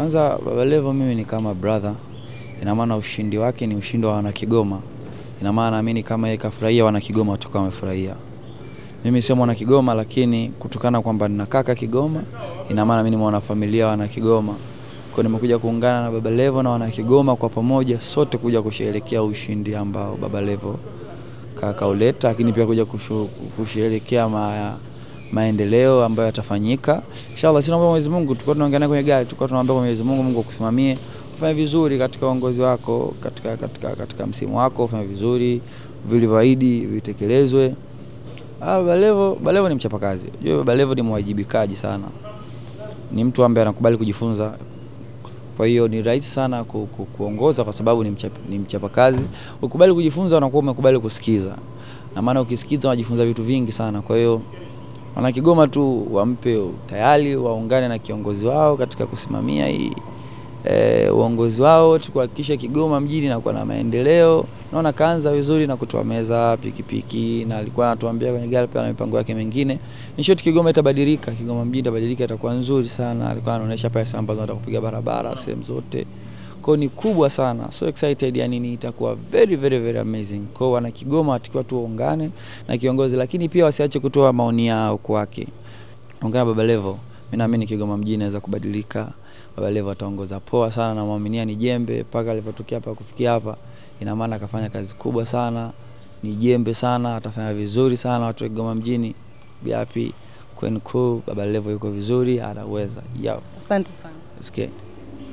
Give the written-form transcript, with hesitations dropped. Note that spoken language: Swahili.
Kwanza Baba Levo mimi ni kama brother. Ina maana ushindi wake ni ushindi wa wana Kigoma. Ina maana naamini kama yeye kafurahia wana Kigoma watakuwa wamefurahia. Mimi sio mwana Kigoma, lakini kutokana kwamba nina kaka Kigoma, ina maana mimi ni mwana familia wana Kigoma. Kwa nimekuja kuungana na Baba Levo na wana Kigoma kwa pamoja, sote kuja kusherehekea ushindi ambao Baba Levo kauleta, lakini pia kuja kusherehekea maendeleo ambayo yatafanyika. Inshallah tunaomba Mwenyezi Mungu, tulikuwa tunaongea kwenye gari, tulikuwa tunaomba Mwenyezi Mungu, Mungu akusimamie, ufanye vizuri katika uongozi wako, katika msimu wako, ufanye vizuri, vilivyoahidi vitekelezwe. Baba Levo ni mchapakazi. Unajua Baba Levo ni mwajibikaji sana. Ni mtu ambaye anakubali kujifunza. Kwa hiyo ni rahisi sana kuongoza kwa sababu ni mchapakazi. Ukubali kujifunza unakuwa umekubali kusikiza. Na maana ukisikiza unajifunza vitu vingi sana. Kwa hiyo wana Kigoma tu wampe tayari, waungane na kiongozi wao katika kusimamia hii uongozi wao, tukuhakikisha Kigoma mjini inakuwa na maendeleo. Naona kaanza vizuri na kutoa meza, pikipiki, na alikuwa anatuambia kwenye gari pia na mipango yake mingine. In short Kigoma itabadilika, Kigoma mjini itabadilika, itakuwa nzuri sana. Alikuwa anaonyesha pesa ambazo anataka kupiga barabara sehemu zote. Kwa ni kubwa sana. So excited, yani itakuwa very very very amazing. Kwa wana Kigoma atakiwa tuungane na kiongozi, lakini pia wasiache kutoa maoni yao kwake. Ongea Baba Levo. Mimi naamini Kigoma mjini inaweza kubadilika. Baba Levo ataongoza poa sana, na muaminia ni jembe mpaka alipotokea hapa kufikia hapa. Ina maana akafanya kazi kubwa sana, ni jembe sana, atafanya vizuri sana. Watu wa Kigoma mjini be happy. Baba Levo yuko vizuri, anaweza. Asante sana. Okay.